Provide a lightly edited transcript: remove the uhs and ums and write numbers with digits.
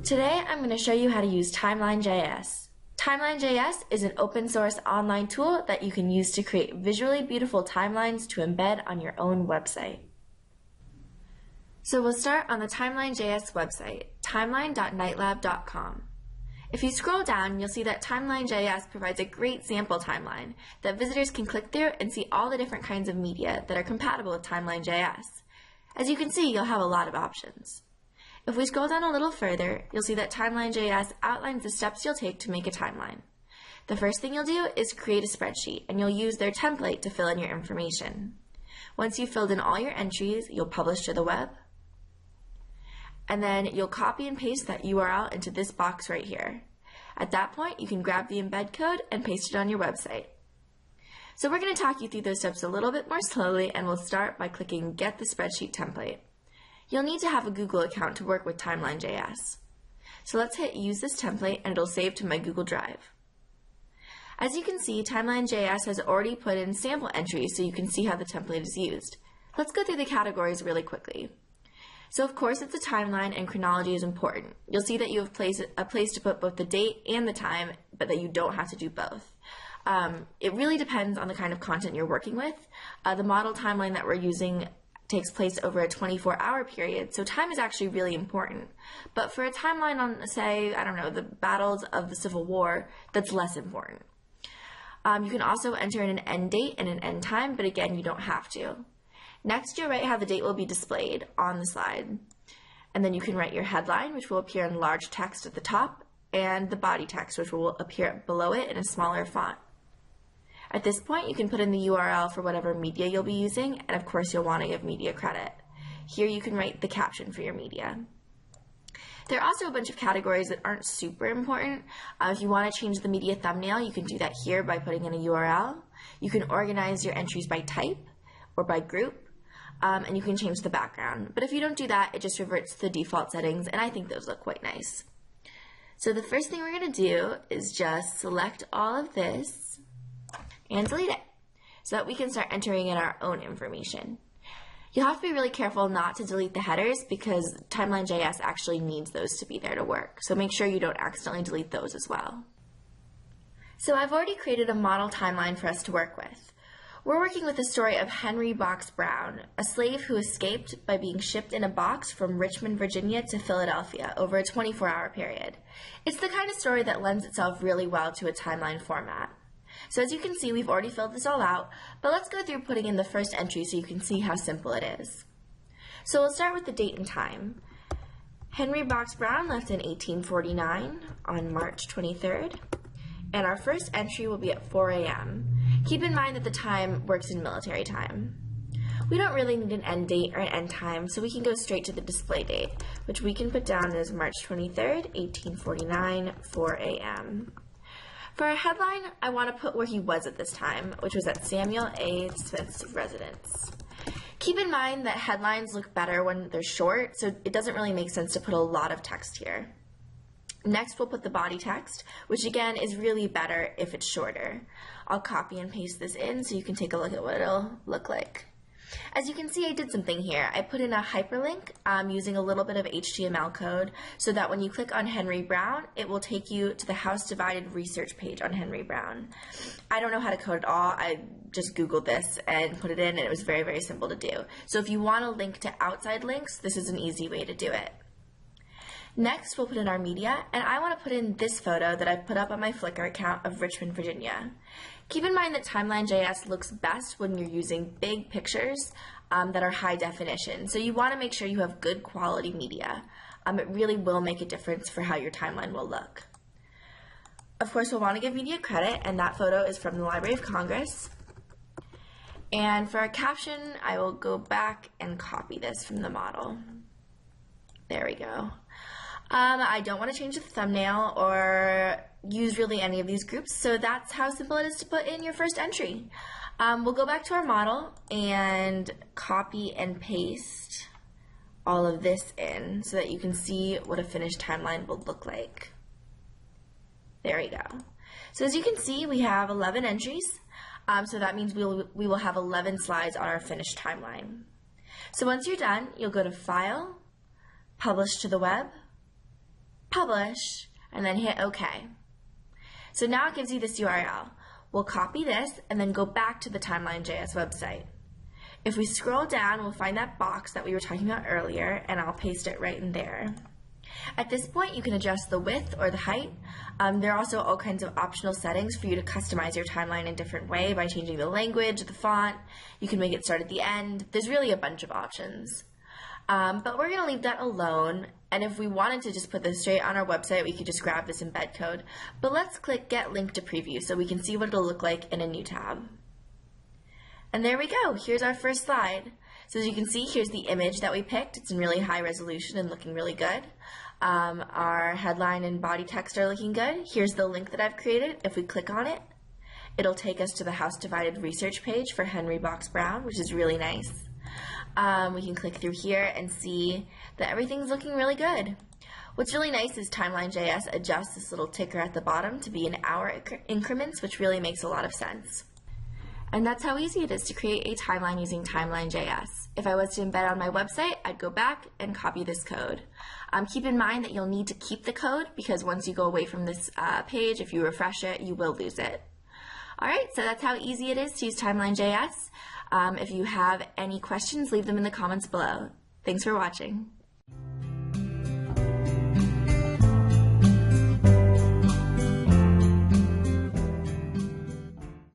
Today I'm going to show you how to use Timeline.js. Timeline.js is an open source online tool that you can use to create visually beautiful timelines to embed on your own website. So we'll start on the Timeline.js website, timeline.nightlab.com. If you scroll down, you'll see that Timeline.js provides a great sample timeline that visitors can click through and see all the different kinds of media that are compatible with Timeline.js. As you can see, you'll have a lot of options. If we scroll down a little further, you'll see that Timeline.js outlines the steps you'll take to make a timeline. The first thing you'll do is create a spreadsheet, and you'll use their template to fill in your information. Once you've filled in all your entries, you'll publish to the web, and then you'll copy and paste that URL into this box right here. At that point, you can grab the embed code and paste it on your website. So we're going to talk you through those steps a little bit more slowly, and we'll start by clicking Get the Spreadsheet Template. You'll need to have a Google account to work with Timeline.js. So let's hit Use this template and it'll save to my Google Drive. As you can see, Timeline.js has already put in sample entries so you can see how the template is used. Let's go through the categories really quickly. So of course it's a timeline and chronology is important. You'll see that you have a place to put both the date and the time, but that you don't have to do both. It really depends on the kind of content you're working with. The model timeline that we're using takes place over a 24-hour period, so time is actually really important. But for a timeline on, say, I don't know, the battles of the Civil War, that's less important. You can also enter in an end date and an end time, but again, you don't have to. Next, you'll write how the date will be displayed on the slide. And then you can write your headline, which will appear in large text at the top, and the body text, which will appear below it in a smaller font. At this point, you can put in the URL for whatever media you'll be using, and of course you'll want to give media credit. Here you can write the caption for your media. There are also a bunch of categories that aren't super important. If you want to change the media thumbnail, you can do that here by putting in a URL. You can organize your entries by type or by group, and you can change the background. But if you don't do that, it just reverts to the default settings, and I think those look quite nice. So the first thing we're going to do is just select all of this and delete it so that we can start entering in our own information. You'll have to be really careful not to delete the headers because Timeline.js actually needs those to be there to work. So make sure you don't accidentally delete those as well. So I've already created a model timeline for us to work with. We're working with the story of Henry Box Brown, a slave who escaped by being shipped in a box from Richmond, Virginia to Philadelphia over a 24-hour period. It's the kind of story that lends itself really well to a timeline format. So as you can see, we've already filled this all out, but let's go through putting in the first entry so you can see how simple it is. So we'll start with the date and time. Henry Box Brown left in 1849 on March 23rd, and our first entry will be at 4 a.m. Keep in mind that the time works in military time. We don't really need an end date or an end time, so we can go straight to the display date, which we can put down as March 23rd, 1849, 4 a.m. For our headline, I want to put where he was at this time, which was at Samuel A. Smith's residence. Keep in mind that headlines look better when they're short, so it doesn't really make sense to put a lot of text here. Next, we'll put the body text, which again is really better if it's shorter. I'll copy and paste this in so you can take a look at what it'll look like. As you can see, I did something here. I put in a hyperlink using a little bit of HTML code so that when you click on Henry Brown, it will take you to the House Divided research page on Henry Brown. I don't know how to code at all. I just Googled this and put it in, and it was very, very simple to do. So if you want to link to outside links, this is an easy way to do it. Next, we'll put in our media, and I want to put in this photo that I've put up on my Flickr account of Richmond, Virginia. Keep in mind that Timeline.js looks best when you're using big pictures that are high definition, so you want to make sure you have good quality media. It really will make a difference for how your timeline will look. Of course, we'll want to give media credit, and that photo is from the Library of Congress. And for our caption, I will go back and copy this from the model. There we go. I don't want to change the thumbnail or use really any of these groups, so that's how simple it is to put in your first entry. We'll go back to our model and copy and paste all of this in so that you can see what a finished timeline will look like. There we go. So as you can see, we have 11 entries, so that means we will have 11 slides on our finished timeline. So once you're done, you'll go to File, Publish to the Web, publish, and then hit OK. So now it gives you this URL. We'll copy this and then go back to the Timeline.js website. If we scroll down, we'll find that box that we were talking about earlier, and I'll paste it right in there. At this point, you can adjust the width or the height. There are also all kinds of optional settings for you to customize your timeline in a different way by changing the language, the font. You can make it start at the end. There's really a bunch of options. But we're going to leave that alone, and if we wanted to just put this straight on our website, we could just grab this embed code. But let's click Get Link to Preview so we can see what it'll look like in a new tab. And there we go. Here's our first slide. So as you can see, here's the image that we picked. It's in really high resolution and looking really good. Our headline and body text are looking good. Here's the link that I've created. If we click on it, it'll take us to the House Divided research page for Henry Box Brown, which is really nice. We can click through here and see that everything's looking really good. What's really nice is Timeline.js adjusts this little ticker at the bottom to be in hour increments, which really makes a lot of sense. And that's how easy it is to create a timeline using Timeline.js. If I was to embed on my website, I'd go back and copy this code. Keep in mind that you'll need to keep the code because once you go away from this page, if you refresh it, you will lose it. Alright, so that's how easy it is to use Timeline.js. If you have any questions, leave them in the comments below. Thanks for watching.